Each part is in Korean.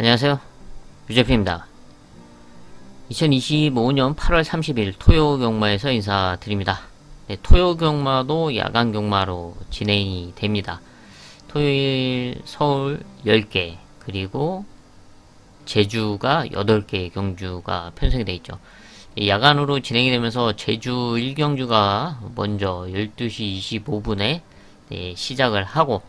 안녕하세요. 유재필입니다. 2025년 8월 30일 토요 경마에서 인사드립니다. 네, 토요 경마도 야간 경마로 진행이 됩니다. 토요일 서울 10개, 그리고 제주가 8개 경주가 편성이 되어 있죠. 야간으로 진행이 되면서 제주 1경주가 먼저 12시 25분에 시작을 하고,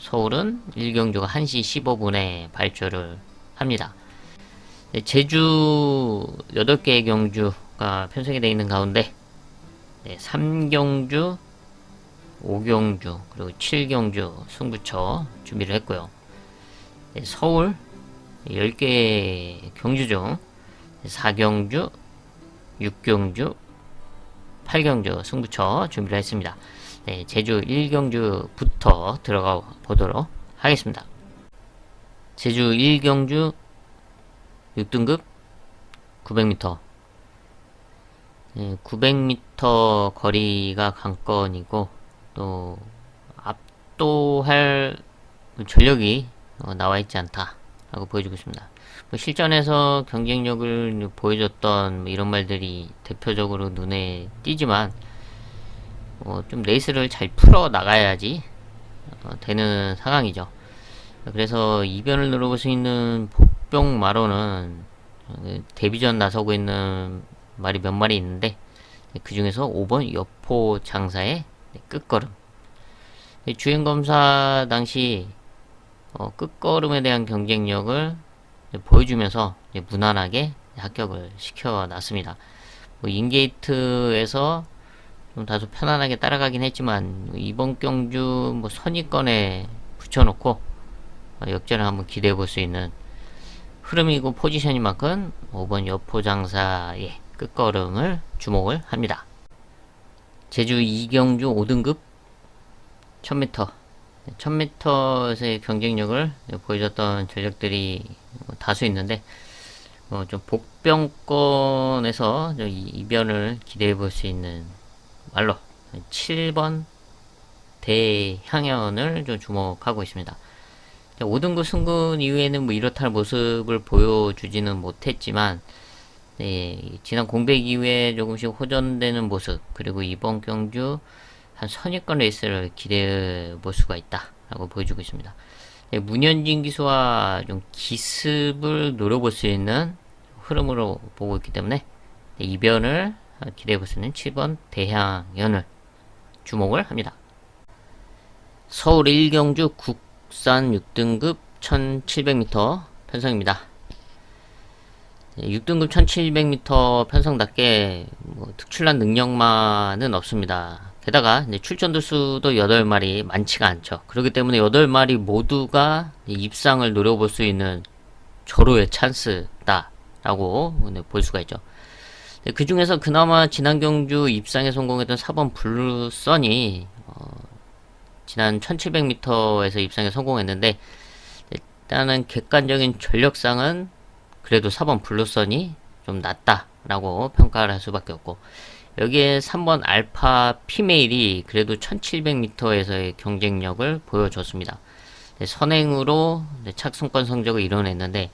서울은 1경주가 1시 15분에 발주를 합니다. 제주 8개의 경주가 편성이 되어 있는 가운데 3경주, 5경주, 그리고 7경주 승부처 준비를 했고요. 서울 10개의 경주 중 4경주, 6경주, 8경주 승부처 준비를 했습니다. 제주 1경주부터 들어가 보도록 하겠습니다. 제주 1경주 6등급 900m. 900m 거리가 관건이고, 또 압도할 전력이 나와 있지 않다라고 보여주고 있습니다. 실전에서 경쟁력을 보여줬던 이런 말들이 대표적으로 눈에 띄지만, 좀 레이스를 잘 풀어 나가야지 되는 상황이죠. 그래서 이변을 누려볼 수 있는 복병마로는 데뷔전 나서고 있는 말이 몇 마리 있는데, 그 중에서 5번 여포 장사의 끝걸음. 주행검사 당시 끝걸음에 대한 경쟁력을 보여주면서 무난하게 합격을 시켜놨습니다. 인게이트에서 좀 다소 편안하게 따라가긴 했지만, 이번 경주 선위권에 붙여놓고 역전을 한번 기대해 볼 수 있는 흐름이고 포지션인 만큼 5번 여포장사의 끝걸음을 주목을 합니다. 제주 2경주 5등급 1000m 1000m에서의 경쟁력을 보여줬던 전력들이 다수 있는데, 좀 복병권에서 이변을 기대해 볼 수 있는 말로 7번 대향연을 좀 주목하고 있습니다. 5등급 승군 이후에는 이렇다 할 모습을 보여주지는 못했지만, 지난 공백 이후에 조금씩 호전되는 모습, 그리고 이번 경주 한 선입권 레이스를 기대해 볼 수가 있다라고 보여주고 있습니다. 문현진 기수와 좀 기습을 노려볼 수 있는 흐름으로 보고 있기 때문에 이변을 기대해 볼 수 있는 7번 대향연을 주목을 합니다. 서울 1경주 국산 6등급 1700m 편성입니다. 6등급 1700m 편성답게 특출난 능력만은 없습니다. 게다가 출전도 수도 8마리 많지가 않죠. 그렇기 때문에 8마리 모두가 입상을 노려볼 수 있는 절호의 찬스다 라고 볼 수가 있죠. 그 중에서 그나마 지난 경주 입상에 성공했던 4번 블루선이 지난 1700m에서 입상에 성공했는데, 일단은 객관적인 전력상은 그래도 4번 블루선이 좀 낫다라고 평가를 할 수밖에 없고, 여기에 3번 알파 피메일이 그래도 1700m에서의 경쟁력을 보여줬습니다. 선행으로 착승권 성적을 이뤄냈는데,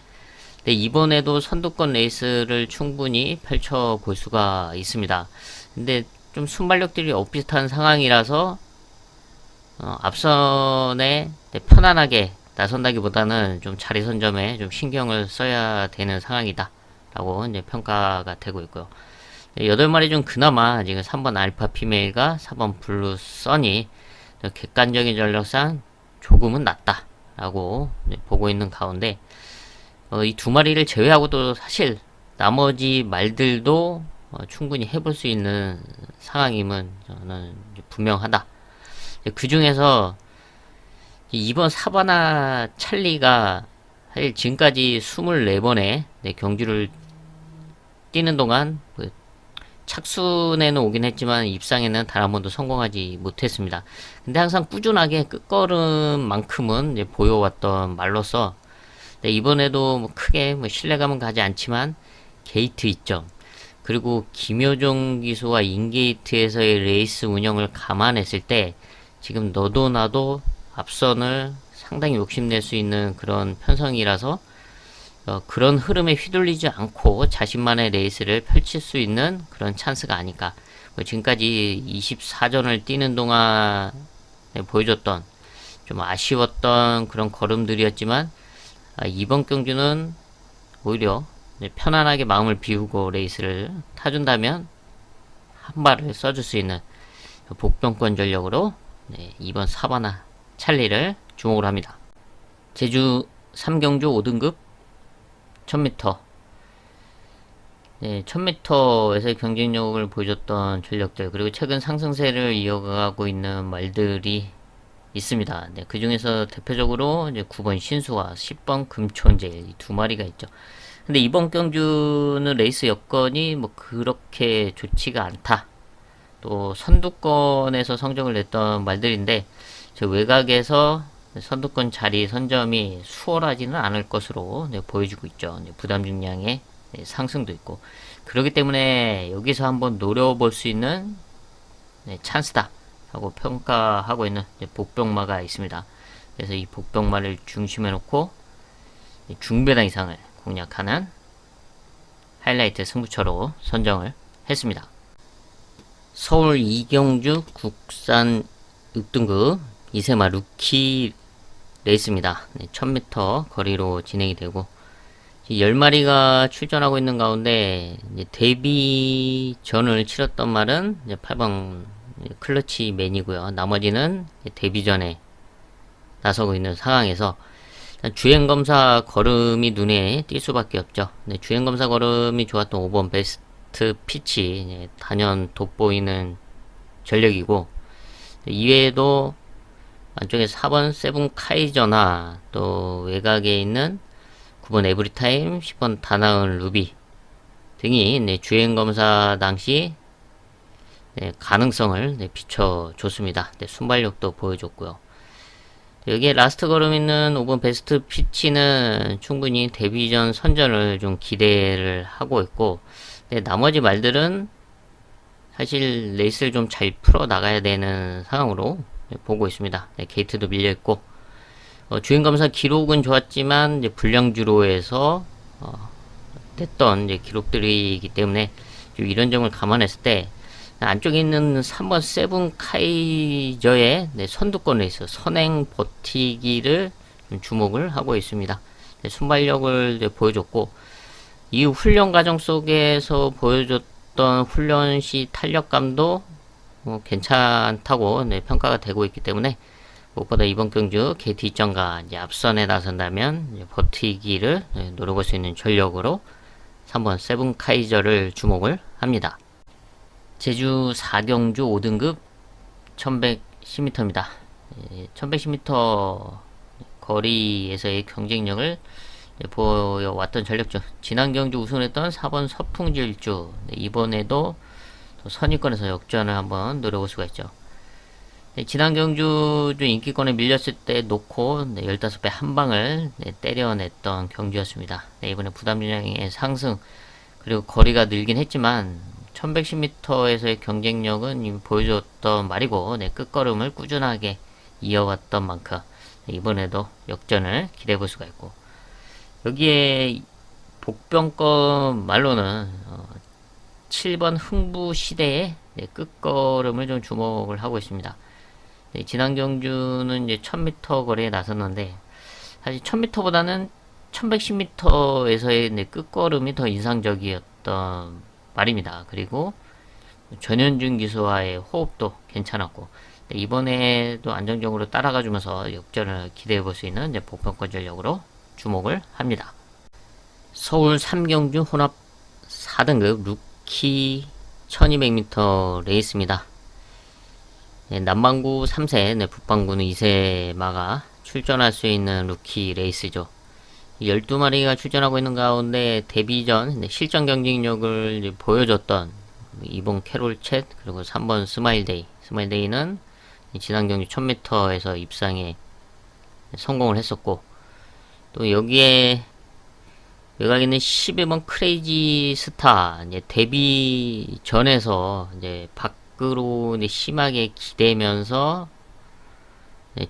이번에도 선두권 레이스를 충분히 펼쳐볼 수가 있습니다. 근데 좀 순발력들이 엇비슷한 상황이라서 앞선에 편안하게 나선다기보다는 좀 자리 선점에 좀 신경을 써야 되는 상황이다 라고 평가가 되고 있고요. 8마리 중 그나마 지금 3번 알파 피메일과 4번 블루 선이 객관적인 전력상 조금은 낫다 라고 보고 있는 가운데, 이 두 마리를 제외하고도 사실 나머지 말들도 충분히 해볼 수 있는 상황임은 저는 분명하다. 그 중에서 이번 사바나 찰리가 사실 지금까지 24번의 경주를 뛰는 동안 착순에는 오긴 했지만 입상에는 단 한 번도 성공하지 못했습니다. 근데 항상 꾸준하게 끝걸음만큼은 보여왔던 말로서, 이번에도 크게 신뢰감은 가지 않지만 게이트 2점, 그리고 김효종 기수와 인게이트에서의 레이스 운영을 감안했을 때 지금 너도 나도 앞선을 상당히 욕심낼 수 있는 그런 편성이라서 그런 흐름에 휘둘리지 않고 자신만의 레이스를 펼칠 수 있는 그런 찬스가 아닐까. 지금까지 24전을 뛰는 동안 보여줬던 좀 아쉬웠던 그런 걸음들이었지만, 이번 경주는 오히려 편안하게 마음을 비우고 레이스를 타준다면 한 발을 써줄 수 있는 복병권 전력으로 이번 사바나 찰리를 주목을 합니다. 제주 3경주 5등급 1000m, 1000m에서의 경쟁력을 보여줬던 전력들, 그리고 최근 상승세를 이어가고 있는 말들이 있습니다. 그 중에서 대표적으로 이제 9번 신수와 10번 금촌제일 이 두 마리가 있죠. 근데 이번 경주는 레이스 여건이 뭐 그렇게 좋지가 않다. 또 선두권에서 성적을 냈던 말들인데, 저 외곽에서 선두권 자리 선점이 수월하지는 않을 것으로 보여지고 있죠. 부담 중량의 상승도 있고, 그렇기 때문에 여기서 한번 노려볼 수 있는 찬스다 하고 평가하고 있는 복병마가 있습니다. 그래서 이 복병마를 중심에 놓고 중배당 이상을 공략하는 하이라이트 승부처로 선정을 했습니다. 서울 이경주 국산 6등급 이세마 루키 레이스입니다. 1000m 거리로 진행이 되고, 10마리가 출전하고 있는 가운데 데뷔전을 치렀던 말은 8번 클러치맨이고요. 나머지는 데뷔전에 나서고 있는 상황에서 주행검사 걸음이 눈에 띌 수밖에 없죠. 주행검사 걸음이 좋았던 5번 베스트 피치 단연 돋보이는 전력이고, 이외에도 안쪽에 4번 세븐 카이저나 또 외곽에 있는 9번 에브리타임, 10번 다나은 루비 등이 주행검사 당시 가능성을 비춰줬습니다. 순발력도 보여줬고요. 여기에 라스트 걸음 있는 5번 베스트 피치는 충분히 데뷔전 선전을 좀 기대를 하고 있고, 나머지 말들은 사실 레이스를 좀 잘 풀어 나가야 되는 상황으로 보고 있습니다. 게이트도 밀려있고, 주행검사 기록은 좋았지만 불량주로에서 됐던 기록들이기 때문에 이런 점을 감안했을 때 안쪽에 있는 3번 세븐 카이저의 선두권 레이스 선행 버티기를 좀 주목을 하고 있습니다. 순발력을 보여줬고, 이 훈련 과정 속에서 보여줬던 훈련 시 탄력감도 괜찮다고 평가가 되고 있기 때문에, 무엇보다 이번 경주 게이트 이점과 앞선에 나선다면 버티기를 노려볼 수 있는 전력으로 3번 세븐 카이저를 주목을 합니다. 제주 4경주 5등급 1110m입니다. 1110m 거리에서의 경쟁력을 보여왔던 전력주, 지난 경주 우승했던 4번 서풍질주, 이번에도 선의권에서 역전을 한번 노려볼 수가 있죠. 지난 경주 좀 인기권에 밀렸을 때 놓고 15배 한 방을 때려냈던 경주였습니다. 이번에 부담중량의 상승 그리고 거리가 늘긴 했지만 1110m에서의 경쟁력은 이미 보여줬던 말이고, 끝걸음을 꾸준하게 이어왔던 만큼 이번에도 역전을 기대해볼 수가 있고, 여기에 복병권 말로는 7번 흥부시대의 끝걸음을 좀 주목을 하고 있습니다. 지난 경주는 이제 1000m 거리에 나섰는데, 사실 1000m보다는 1110m에서의 끝걸음이 더 인상적이었던 말입니다. 그리고 전현준 기수와의 호흡도 괜찮았고, 이번에도 안정적으로 따라가 주면서 역전을 기대해 볼 수 있는 복병권 전력으로 주목을 합니다. 서울 3경주 혼합 4등급 루키 1200m 레이스입니다. 남반구 3세, 북반구는 2세마가 출전할 수 있는 루키 레이스죠. 12마리가 출전하고 있는 가운데 데뷔전 실전 경쟁력을 보여줬던 2번 캐롤 챗, 그리고 3번 스마일데이. 스마일데이는 지난 경주 1000m에서 입상에 성공을 했었고, 또 여기에 외곽에 있는 11번 크레이지 스타, 데뷔전에서 밖으로 심하게 기대면서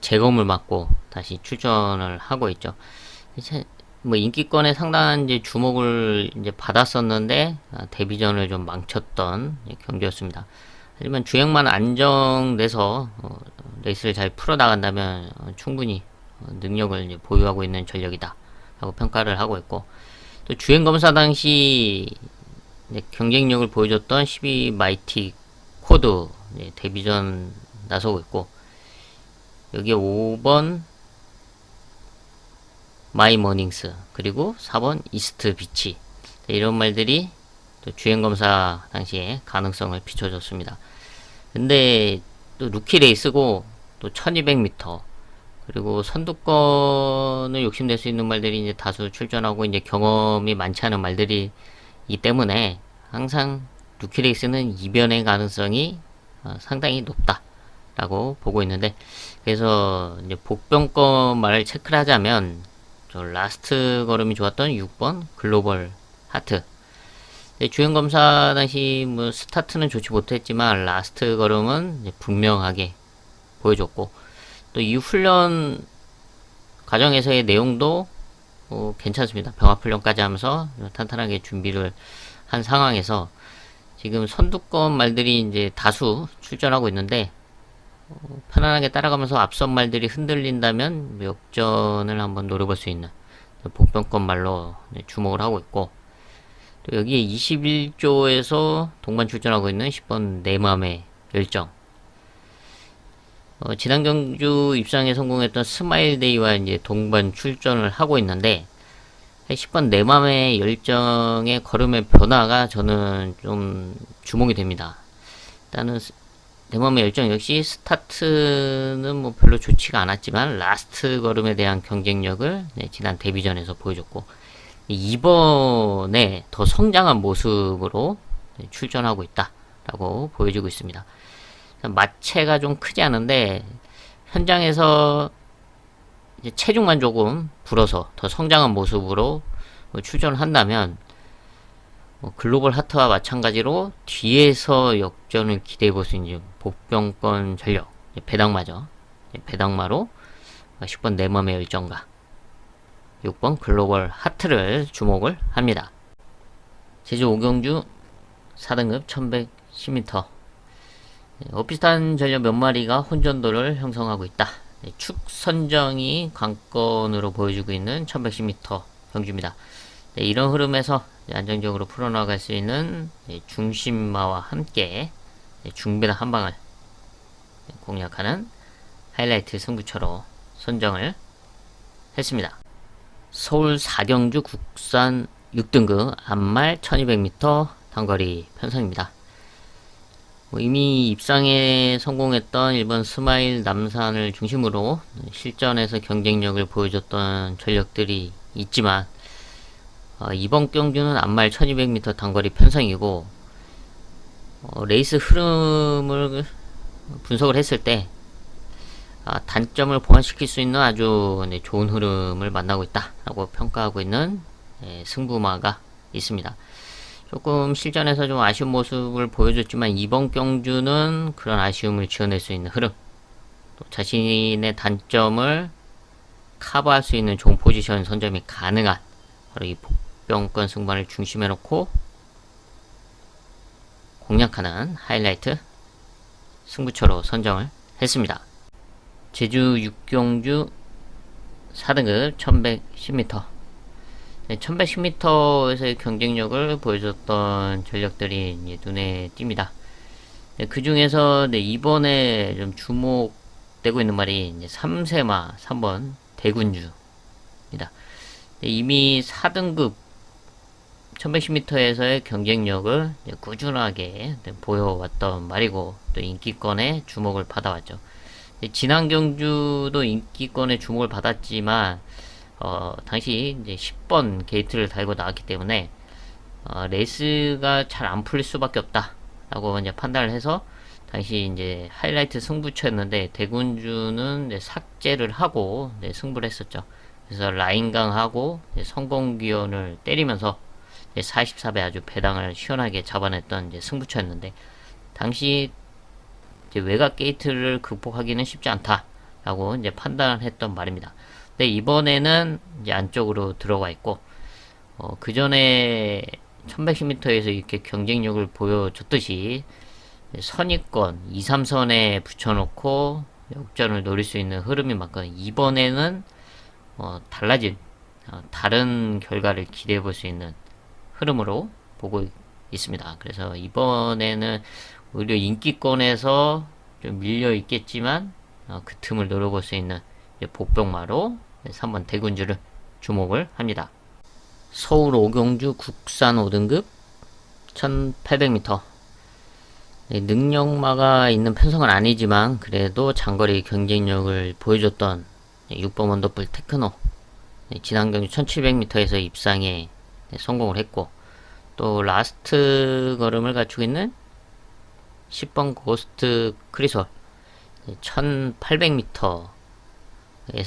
재검을 맞고 다시 출전을 하고 있죠. 뭐 인기권에 상당한 이제 주목을 이제 받았었는데 데뷔전을 좀 망쳤던 경기였습니다. 하지만 주행만 안정돼서 레이스를 잘 풀어 나간다면 충분히 능력을 이제 보유하고 있는 전력이다 라고 평가를 하고 있고, 또 주행 검사 당시 경쟁력을 보여줬던 12 마이티 코드 데뷔전 나서고 있고, 여기에 5번 마이 머닝스, 그리고 4번 이스트 비치, 이런 말들이 또 주행검사 당시에 가능성을 비춰줬습니다. 근데 또 루키 레이스고 또 1200m, 그리고 선두권을 욕심낼 수 있는 말들이 이제 다수 출전하고 이제 경험이 많지 않은 말들이기 때문에 항상 루키 레이스는 이변의 가능성이 상당히 높다라고 보고 있는데, 그래서 이제 복병권 말을 체크를 하자면 라스트 걸음이 좋았던 6번 글로벌 하트, 주행검사 당시 뭐 스타트는 좋지 못했지만 라스트 걸음은 분명하게 보여줬고, 또 이 훈련 과정에서의 내용도 괜찮습니다. 병합훈련까지 하면서 탄탄하게 준비를 한 상황에서 지금 선두권 말들이 이제 다수 출전하고 있는데, 편안하게 따라가면서 앞선 말들이 흔들린다면 역전을 한번 노려볼 수 있는 복병권 말로 주목을 하고 있고, 또 여기에 21조에서 동반 출전하고 있는 10번 내 맘의 열정, 지난 경주 입상에 성공했던 스마일데이와 이제 동반 출전을 하고 있는데, 10번 내 맘의 열정의 걸음의 변화가 저는 좀 주목이 됩니다. 일단은 내 맘의 열정 역시 스타트는 뭐 별로 좋지가 않았지만 라스트 걸음에 대한 경쟁력을 지난 데뷔전에서 보여줬고, 이번에 더 성장한 모습으로 출전하고 있다라고 보여주고 있습니다. 마체가 좀 크지 않은데 현장에서 이제 체중만 조금 불어서 더 성장한 모습으로 출전을 한다면 글로벌 하트와 마찬가지로 뒤에서 역전을 기대해 볼 수 있는 복병권 전력, 배당마죠. 배당마로 10번 내 맘의 열정과 6번 글로벌 하트를 주목을 합니다. 제주 5경주 4등급 1110m, 비슷한 전력 몇 마리가 혼전도를 형성하고 있다. 축 선정이 관건으로 보여주고 있는 1110m 경주입니다. 이런 흐름에서 안정적으로 풀어나갈 수 있는 중심마와 함께 중배당 한 방을 공략하는 하이라이트 승부처로 선정을 했습니다. 서울 4경주 국산 6등급 암말 1200m 단거리 편성입니다. 이미 입상에 성공했던 일본 스마일 남산을 중심으로 실전에서 경쟁력을 보여줬던 전력들이 있지만, 이번 경주는 암말 1200m 단거리 편성이고, 레이스 흐름을 분석을 했을 때 단점을 보완시킬 수 있는 아주 좋은 흐름을 만나고 있다라고 평가하고 있는 승부마가 있습니다. 조금 실전에서 좀 아쉬운 모습을 보여줬지만 이번 경주는 그런 아쉬움을 지어낼 수 있는 흐름, 또 자신의 단점을 커버할 수 있는 좋은 포지션 선점이 가능한 바로 이 복병권 승부를 중심에 놓고 공략하는 하이라이트 승부처로 선정을 했습니다. 제주 6경주 4등급 1110m, 1110m에서의 경쟁력을 보여줬던 전력들이 눈에 띕니다. 그 중에서 이번에 좀 주목되고 있는 말이 3세마 3번 대군주입니다. 이미 4등급 1110m에서의 경쟁력을 꾸준하게 보여왔던 말이고, 또 인기권에 주목을 받아왔죠. 지난 경주도 인기권에 주목을 받았지만 당시 이제 10번 게이트를 달고 나왔기 때문에 레이스가 잘 안 풀릴 수밖에 없다라고 이제 판단을 해서 당시 이제 하이라이트 승부처였는데 대군주는 이제 삭제를 하고 승부를 했었죠. 그래서 라인강하고 성공기원을 때리면서 44배 아주 배당을 시원하게 잡아냈던 이제 승부처였는데, 당시 이제 외곽 게이트를 극복하기는 쉽지 않다라고 이제 판단을 했던 말입니다. 근데 이번에는 이제 안쪽으로 들어와 있고, 그 전에 1110m에서 이렇게 경쟁력을 보여줬듯이 선입권 2, 3선에 붙여놓고 역전을 노릴 수 있는 흐름이 맞거든요. 이번에는 달라진 다른 결과를 기대해 볼 수 있는 흐름으로 보고 있습니다. 그래서 이번에는 오히려 인기권에서 좀 밀려 있겠지만 그 틈을 노려볼 수 있는 복병마로 3번 대군주를 주목을 합니다. 서울 오경주 국산 5등급 1800m. 능력마가 있는 편성은 아니지만 그래도 장거리 경쟁력을 보여줬던 6번 원더풀 테크노, 지난 경주 1700m에서 입상에 성공을 했고, 또 라스트 걸음을 갖추고 있는 10번 고스트 크리솔 1800m에서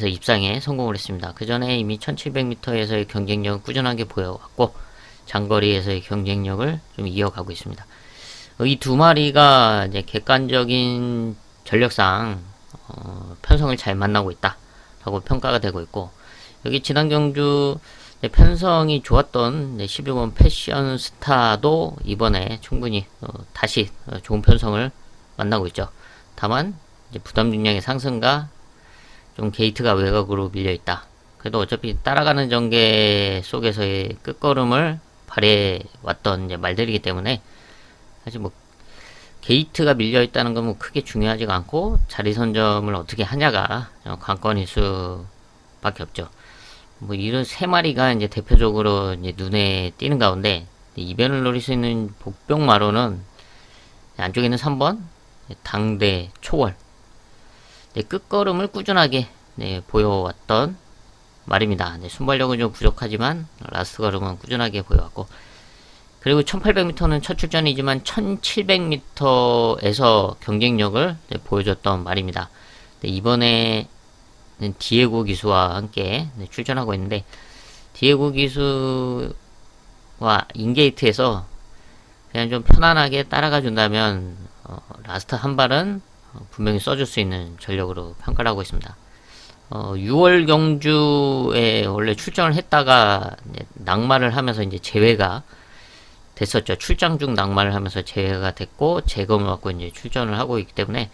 입상에 성공을 했습니다. 그 전에 이미 1700m에서의 경쟁력을 꾸준하게 보여왔고 장거리에서의 경쟁력을 좀 이어가고 있습니다. 이 두 마리가 이제 객관적인 전력상 편성을 잘 만나고 있다라고 평가가 되고 있고, 여기 지난 경주 편성이 좋았던 12번 패션 스타도 이번에 충분히 다시 좋은 편성을 만나고 있죠. 다만 이제 부담 중량의 상승과 좀 게이트가 외곽으로 밀려 있다. 그래도 어차피 따라가는 전개 속에서의 끝걸음을 발휘해 왔던 이제 말들이기 때문에 사실 뭐 게이트가 밀려 있다는 건 뭐 크게 중요하지가 않고 자리 선점을 어떻게 하냐가 관건일 수밖에 없죠. 뭐 이런 세 마리가 이제 대표적으로 이제 눈에 띄는 가운데 이변을 노릴 수 있는 복병마로는 안쪽에 있는 3번 당대 초월, 끝걸음을 꾸준하게 보여왔던 말입니다. 순발력은 좀 부족하지만 라스트 걸음은 꾸준하게 보여왔고, 그리고 1800m는 첫 출전이지만 1700m에서 경쟁력을 보여줬던 말입니다. 이번에 디에고 기수와 함께 출전하고 있는데, 디에고 기수와 인게이트에서 그냥 좀 편안하게 따라가 준다면 라스트 한 발은 분명히 써줄 수 있는 전력으로 평가를 하고 있습니다. 6월 경주에 원래 출전을 했다가 낙마를 하면서 이제 제외가 됐었죠. 출장 중 낙마를 하면서 제외가 됐고 재검을 받고 이제 출전을 하고 있기 때문에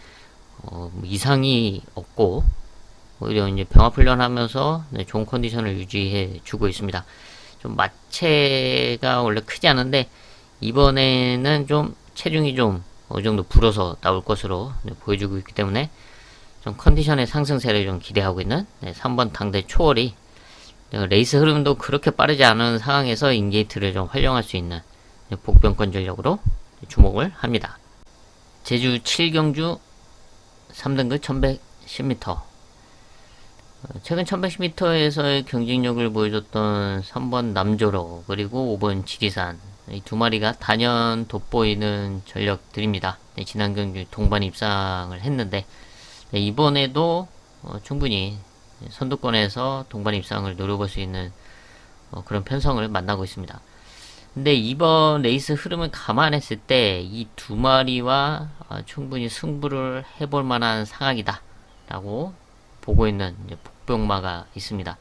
이상이 없고 오히려 이제 병합 훈련하면서 좋은 컨디션을 유지해 주고 있습니다. 좀 마체가 원래 크지 않은데 이번에는 좀 체중이 좀 어느 정도 불어서 나올 것으로 보여주고 있기 때문에 좀 컨디션의 상승세를 좀 기대하고 있는 3번 당대 초월이 레이스 흐름도 그렇게 빠르지 않은 상황에서 인게이트를 좀 활용할 수 있는 복병권 전력으로 주목을 합니다. 제주 7경주 3등급 1110m. 최근 1110m에서의 경쟁력을 보여줬던 3번 남조로 그리고 5번 지리산, 이 두 마리가 단연 돋보이는 전력들입니다. 지난 경주 동반 입상을 했는데 이번에도 충분히 선두권에서 동반 입상을 노려볼 수 있는 그런 편성을 만나고 있습니다. 근데 이번 레이스 흐름을 감안했을 때 이 두 마리와 충분히 승부를 해볼 만한 상황이다 라고 보고 있는 복병마가 있습니다.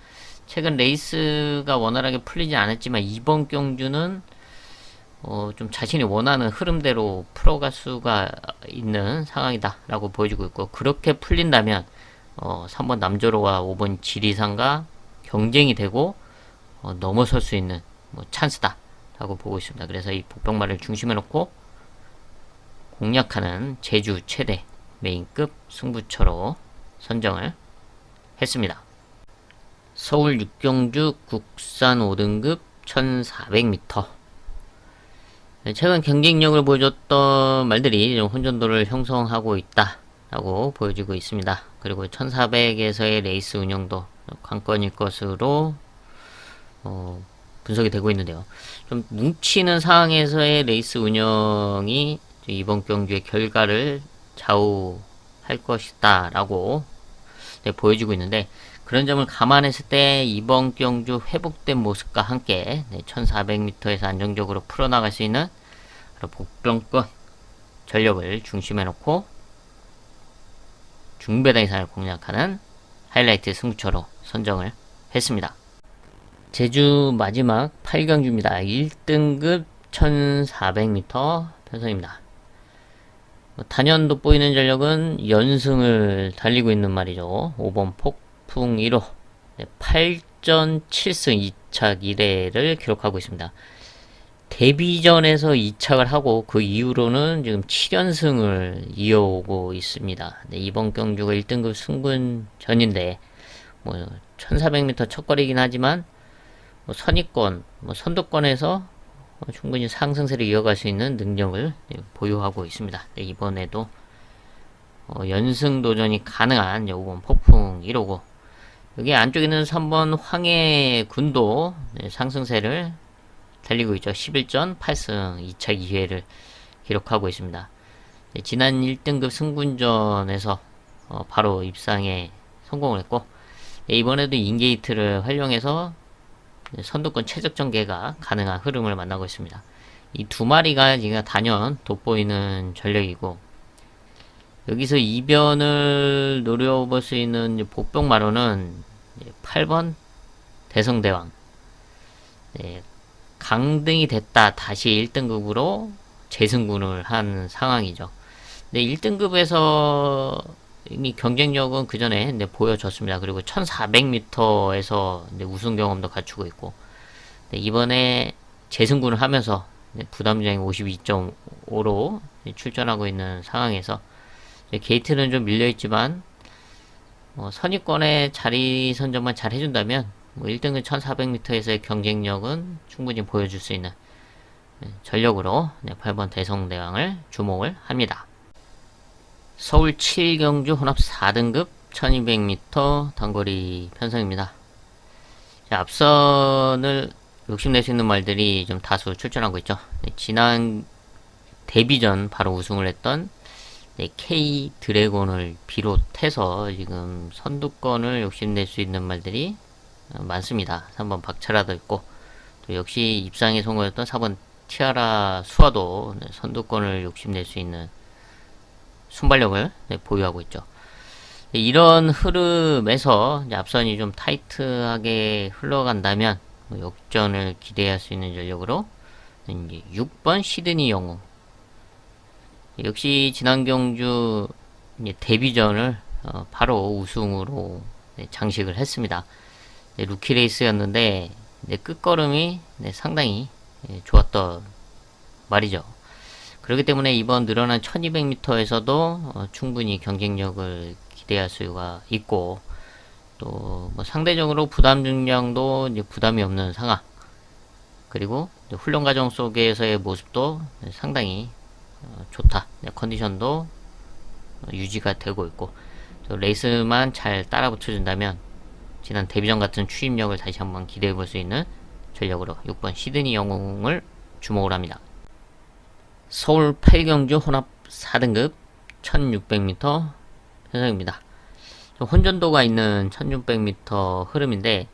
최근 레이스가 원활하게 풀리지 않았지만 이번 경주는 좀 자신이 원하는 흐름대로 풀어갈 수가 있는 상황이다 라고 보여주고 있고, 그렇게 풀린다면 3번 남조로와 5번 지리산과 경쟁이 되고 넘어설 수 있는 찬스다 라고 보고 있습니다. 그래서 이 복병마를 중심에 놓고 공략하는 제주 최대 메인급 승부처로 선정을 했습니다. 서울 6경주 국산 5등급 1400m. 최근 경쟁력을 보여줬던 말들이 좀 혼전도를 형성하고 있다 라고 보여지고 있습니다. 그리고 1400에서의 레이스 운영도 관건일 것으로 분석이 되고 있는데요. 좀 뭉치는 상황에서의 레이스 운영이 이번 경주의 결과를 좌우할 것이다 라고 보여지고 있는데, 그런 점을 감안했을 때 이번 경주 회복된 모습과 함께 1400m에서 안정적으로 풀어나갈 수 있는 복병권 전력을 중심에 놓고 중배당 이상을 공략하는 하이라이트 승부처로 선정을 했습니다. 제주 마지막 8경주입니다. 1등급 1400m 편성입니다. 단연 돋보이는 전력은 연승을 달리고 있는 말이죠. 5번 폭풍 1호 8전 7승 2착 1회를 기록하고 있습니다. 데뷔전에서 2착을 하고 그 이후로는 지금 7연승을 이어오고 있습니다. 네, 이번 경주가 1등급 승분전인데 1400m 첫거리긴 하지만 선위권, 선두권에서 충분히 상승세를 이어갈 수 있는 능력을 보유하고 있습니다. 네, 이번에도 연승 도전이 가능한 5번 폭풍 1호고 여기 안쪽에 있는 3번 황해군도 상승세를 달리고 있죠. 11전 8승 2착 2회를 기록하고 있습니다. 지난 1등급 승군전에서 바로 입상에 성공을 했고 이번에도 인게이트를 활용해서 선두권 최적 전개가 가능한 흐름을 만나고 있습니다. 이 두 마리가 지금 단연 돋보이는 전력이고 여기서 이변을 노려볼 수 있는 복병마로는 8번 대성대왕 강등이 됐다 다시 1등급으로 재승군을 한 상황이죠. 근데 1등급에서 이미 경쟁력은 그 전에 보여줬습니다. 그리고 1400m에서 우승 경험도 갖추고 있고 이번에 재승군을 하면서 부담주행 52.5로 출전하고 있는 상황에서 게이트는 좀 밀려있지만 선위권의 자리 선점만 잘 해준다면 1등급 1400m에서의 경쟁력은 충분히 보여줄 수 있는 전력으로 8번 대성대왕을 주목을 합니다. 서울 7경주 혼합 4등급 1200m 단거리 편성입니다. 앞선을 욕심낼 수 있는 말들이 좀 다수 출전하고 있죠. 지난 데뷔전 바로 우승을 했던 K 드래곤을 비롯해서 지금 선두권을 욕심낼 수 있는 말들이 많습니다. 3번 박차라도 있고 또 역시 입상에 성공했던 4번 티아라 수아도 선두권을 욕심낼 수 있는 순발력을 보유하고 있죠. 이런 흐름에서 앞선이 좀 타이트하게 흘러간다면 역전을 기대할 수 있는 전력으로 이제 6번 시드니 영웅 역시 지난 경주 데뷔전을 바로 우승으로 장식을 했습니다. 루키 레이스였는데 끝걸음이 상당히 좋았던 말이죠. 그렇기 때문에 이번 늘어난 1200m에서도 충분히 경쟁력을 기대할 수가 있고 또 상대적으로 부담 중량도 부담이 없는 상황 그리고 훈련 과정 속에서의 모습도 상당히 좋다. 컨디션도 유지가 되고 있고 레이스만 잘 따라 붙여준다면 지난 데뷔전 같은 추임력을 다시 한번 기대해 볼 수 있는 전력으로 6번 시드니 영웅을 주목을 합니다. 서울 8경주 혼합 4등급 1600m 편성입니다. 혼전도가 있는 1600m 흐름인데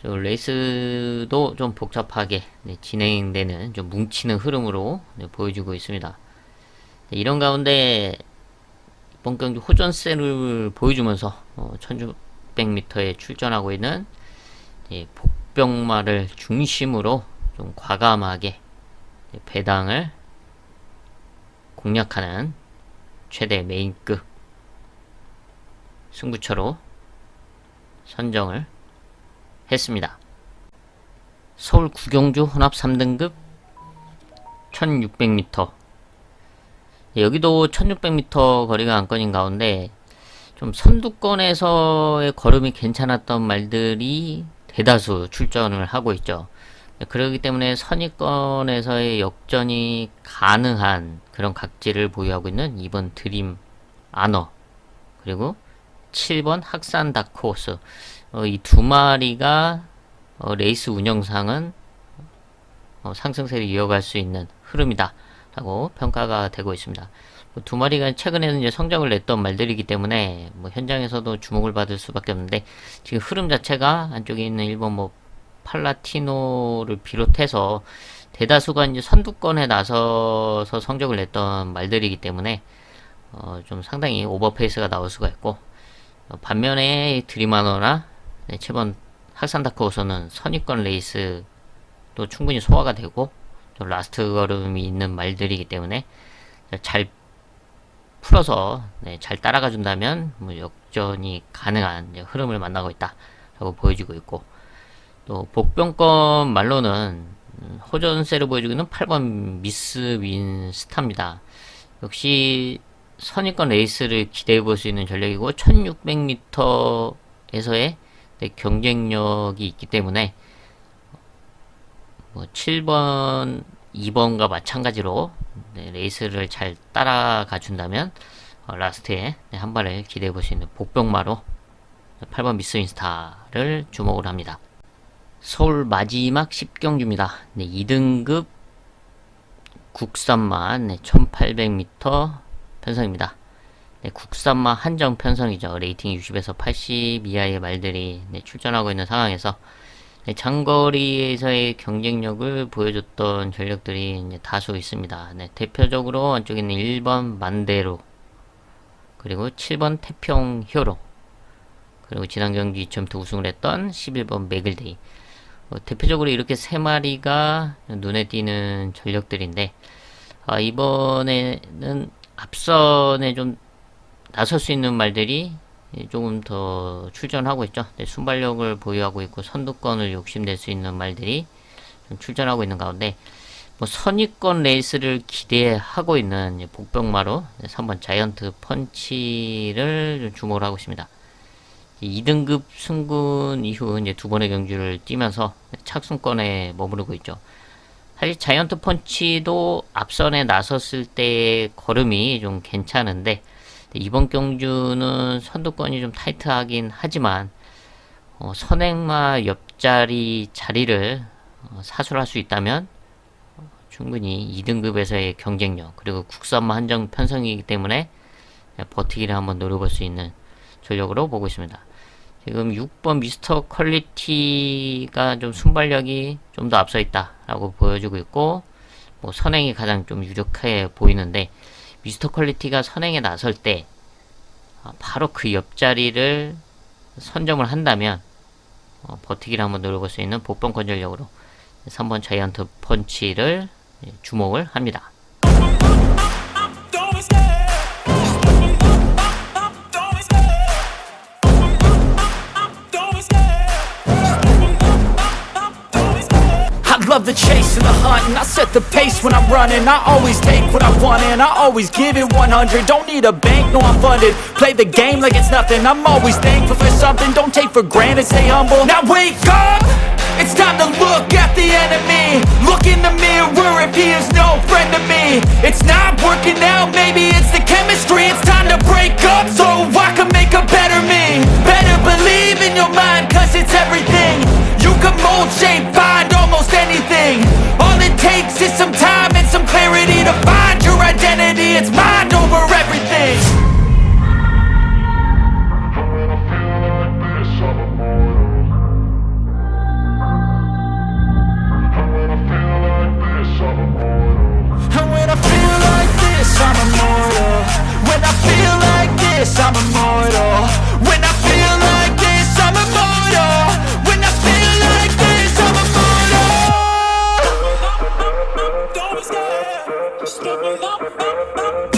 레이스도 좀 복잡하게 진행되는 좀 뭉치는 흐름으로 보여주고 있습니다. 이런 가운데 이번 경주 호전세를 보여주면서 1600m에 출전하고 있는 복병마를 중심으로 좀 과감하게 배당을 공략하는 최대 메인급 승부처로 선정을 했습니다. 서울 9경주 혼합 3등급 1600m 여기도 1600m 거리가 안건인 가운데 좀 선두권에서의 걸음이 괜찮았던 말들이 대다수 출전을 하고 있죠. 그렇기 때문에 선위권에서의 역전이 가능한 그런 각지를 보유하고 있는 2번 드림 아너 그리고 7번 학산 다크호스 이 두 마리가 레이스 운영상은 상승세를 이어갈 수 있는 흐름이다 라고 평가가 되고 있습니다. 두 마리가 최근에는 이제 성적을 냈던 말들이기 때문에 현장에서도 주목을 받을 수밖에 없는데 지금 흐름 자체가 안쪽에 있는 1번 팔라티노를 비롯해서 대다수가 이제 선두권에 나서서 성적을 냈던 말들이기 때문에 좀 상당히 오버페이스가 나올 수가 있고 반면에 드리마너나 네, 7번 학산 다크호서는 선입권 레이스도 충분히 소화가 되고 좀 라스트 걸음이 있는 말들이기 때문에 잘 풀어서 잘 따라가 준다면 뭐 역전이 가능한 흐름을 만나고 있다라고 보여지고 있고, 또 복병권 말로는 호전세를 보여주고 있는 8번 미스 윈스타입니다. 역시 선입권 레이스를 기대해 볼 수 있는 전력이고 1600m에서의 경쟁력이 있기 때문에 뭐 7번, 2번과 마찬가지로 레이스를 잘 따라가 준다면 라스트에 한 발을 기대해 볼 수 있는 복병마로 8번 미스 윈스타를 주목을 합니다. 서울 마지막 10경주입니다. 2등급 국산마 1800m 편성입니다. 국산마 한정 편성이죠. 레이팅 60에서 80 이하의 말들이 출전하고 있는 상황에서 장거리에서의 경쟁력을 보여줬던 전력들이 다수 있습니다. 대표적으로 안쪽에 있는 1번 만대로, 그리고 7번 태평효로, 그리고 지난 경기 2.2 우승을 했던 11번 맥일데이. 대표적으로 이렇게 세 마리가 눈에 띄는 전력들인데, 이번에는 앞선에 좀 나설 수 있는 말들이 조금 더 출전하고 있죠. 순발력을 보유하고 있고 선두권을 욕심낼 수 있는 말들이 좀 출전하고 있는 가운데, 뭐 선입권 레이스를 기대하고 있는 복병마로 3번 자이언트 펀치를 주목을 하고 있습니다. 2등급 승군 이후 이제 두 번의 경주를 뛰면서 착순권에 머무르고 있죠. 사실 자이언트 펀치도 앞선에 나섰을 때의 걸음이 좀 괜찮은데, 이번 경주는 선두권이 좀 타이트하긴 하지만 선행마 옆자리 자리를 사수할 수 있다면 충분히 2등급에서의 경쟁력, 그리고 국산마 한정 편성이기 때문에 버티기를 한번 노려볼 수 있는 전력으로 보고 있습니다. 지금 6번 미스터 퀄리티가 좀 순발력이 좀 더 앞서 있다라고 보여주고 있고, 뭐 선행이 가장 좀 유력해 보이는데, 미스터 퀄리티가 선행에 나설 때 바로 그 옆자리를 선점을 한다면 버티기를 한번 노려볼 수 있는 복병권 전력으로 3번 자이언트 펀치를 주목을 합니다. Love the chase and the hunt, and I set the pace when I'm running. I always take what I want and I always give it 100. Don't need a bank, no I'm funded. Play the game like it's nothing. I'm always thankful for something. Don't take for granted, stay humble. Now wake up, it's time to look at the enemy. Look in the mirror if he is no friend to me. It's not working out, maybe it's the chemistry. It's time to break up so I can make a better me. Better believe in your mind, cause it's everything. You can mold, shape, find almost anything. All it takes is some time and some clarity to find your identity. It's mind over everything. And when I feel like this, I'm immortal. When I feel like this, I'm immortal. When I feel like this, I'm immortal. When I feel like this, I'm immortal. Don't be scared. Just step it up. Don't be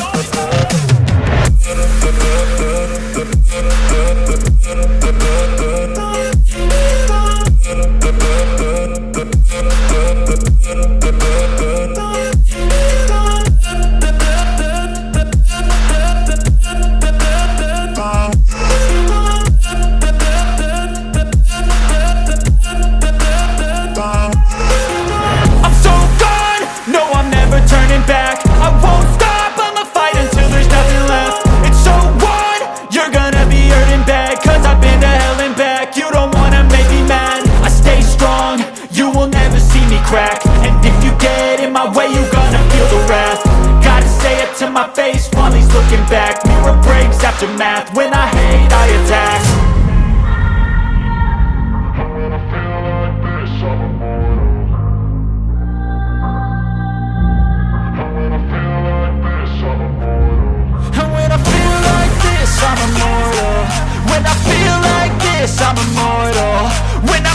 back. I won't stop, I'ma fight until there's nothing left. It's so on, you're gonna be hurting bad, cause I've been to hell and back. You don't wanna make me mad, I stay strong, you will never see me crack. And if you get in my way, you're gonna feel the wrath. Gotta say it to my face while he's looking back. Mirror breaks after math, when I hate I attack. I'm immortal. When I feel like this, I'm immortal. When I